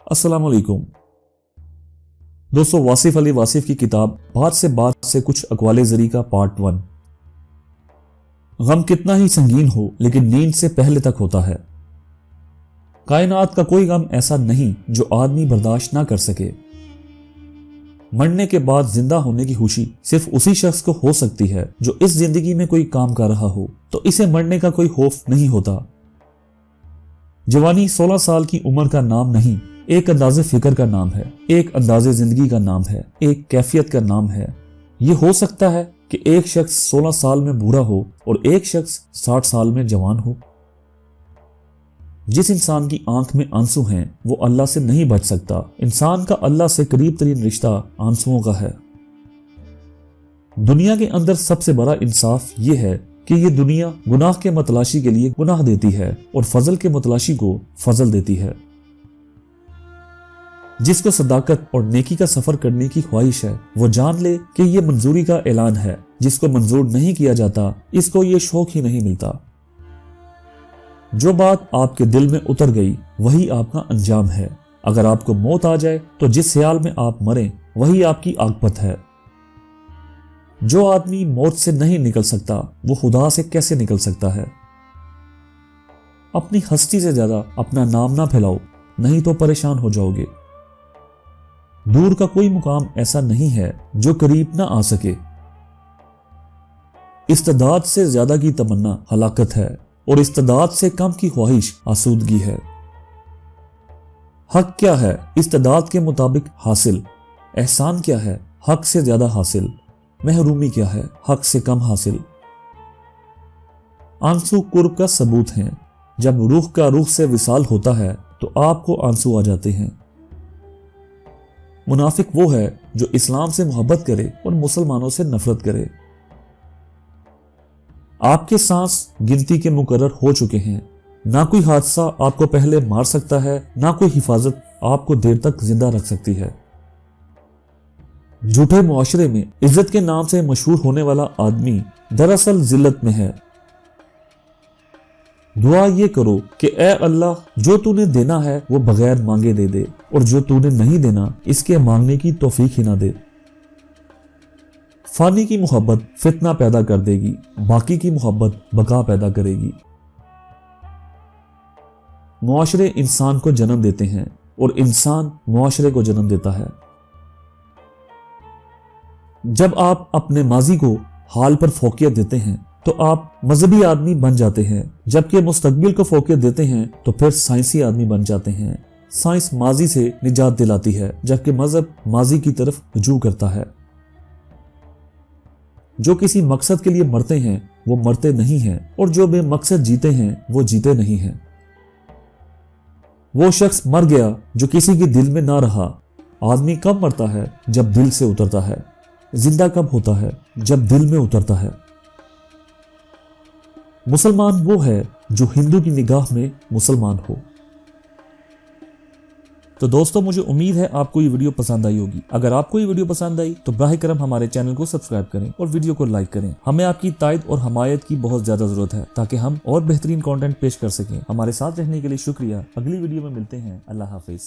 अस्सलाम वालेकुम दोस्तों, वासिफ अली वासिफ की किताब बात से कुछ अक़वाले ज़री का पार्ट 1। गम कितना ही संगीन हो लेकिन नींद से पहले तक होता है। कायनात का कोई गम ऐसा नहीं जो आदमी बर्दाश्त ना कर सके। मरने के बाद जिंदा होने की खुशी सिर्फ उसी शख्स को हो सकती है जो इस जिंदगी में कोई काम कर रहा हो, तो इसे मरने का कोई खौफ नहीं होता। जवानी 16 साल की उम्र का नाम नहीं, एक अंदाजे फिक्र का नाम है, एक अंदाजे जिंदगी का नाम है, एक कैफियत का नाम है। ये हो सकता है कि एक शख्स 16 साल में बूढ़ा हो और एक शख्स 60 साल में जवान हो। जिस इंसान की आंख में आंसू हैं वो अल्लाह से नहीं बच सकता। इंसान का अल्लाह से करीब तरीन रिश्ता आंसुओं का है। दुनिया के अंदर सबसे बड़ा इंसाफ ये है कि ये दुनिया गुनाह के मतलाशी के लिए गुनाह देती है और फजल के मतलाशी को फजल देती है। जिसको सदाकत और नेकी का सफर करने की ख्वाहिश है वो जान ले कि ये मंजूरी का ऐलान है। जिसको मंजूर नहीं किया जाता इसको ये शौक ही नहीं मिलता। जो बात आपके दिल में उतर गई वही आपका अंजाम है। अगर आपको मौत आ जाए तो जिस ख्याल में आप मरें वही आपकी आकबत है। जो आदमी मौत से नहीं निकल सकता वो खुदा से कैसे निकल सकता है। अपनी हस्ती से ज्यादा अपना नाम ना फैलाओ, नहीं तो परेशान हो जाओगे। दूर का कोई मुकाम ऐसा नहीं है जो करीब ना आ सके। इस्तेदाद से ज्यादा की तमन्ना हलाकत है और इस्तेदाद से कम की ख्वाहिश आसूदगी है। हक क्या है इस्तेदाद के मुताबिक हासिल, एहसान क्या है हक से ज्यादा हासिल, महरूमी क्या है हक से कम हासिल। आंसू कुर्ब का सबूत हैं। जब रूह का रूह से विसाल होता है तो आपको आंसू आ जाते हैं। मुनाफिक वो है जो इस्लाम से मोहब्बत करे और मुसलमानों से नफरत करे। आपके सांस गिनती के मुकर्रर हो चुके हैं। ना कोई हादसा आपको पहले मार सकता है, ना कोई हिफाजत आपको देर तक जिंदा रख सकती है। झूठे मुआशरे में इज्जत के नाम से मशहूर होने वाला आदमी दरअसल जिल्लत में है। दुआ ये करो कि ए अल्लाह, जो तूने देना है वो बगैर मांगे दे दे और जो तूने नहीं देना इसके मांगने की तौफीक ही ना दे। फानी की मोहब्बत फितना पैदा कर देगी, बाकी की मोहब्बत बका पैदा करेगी। मुआशरे इंसान को जन्म देते हैं और इंसान मुआशरे को जन्म देता है। जब आप अपने माजी को हाल पर फोकियत देते हैं तो आप मजहबी आदमी बन जाते हैं, जबकि मुस्तकबिल को फोकियत देते हैं तो फिर साइंसी आदमी बन जाते हैं। साइंस माजी से निजात दिलाती है जबकि मजहब माजी की तरफ रुजू करता है। जो किसी मकसद के लिए मरते हैं वो मरते नहीं हैं और जो बेमकसद जीते हैं वो जीते नहीं हैं। वो शख्स मर गया जो किसी के दिल में ना रहा। आदमी कब मरता है? जब दिल से उतरता है। जिंदा कब होता है? जब दिल में उतरता है। मुसलमान वो है जो हिंदू की निगाह में मुसलमान हो। तो दोस्तों, मुझे उम्मीद है आपको ये वीडियो पसंद आई होगी। अगर आपको ये वीडियो पसंद आई तो बराह करम हमारे चैनल को सब्सक्राइब करें और वीडियो को लाइक करें। हमें आपकी तायद और हमायत की बहुत ज्यादा जरूरत है ताकि हम और बेहतरीन कंटेंट पेश कर सकें। हमारे साथ रहने के लिए शुक्रिया। अगली वीडियो में मिलते हैं। अल्लाह हाफिज।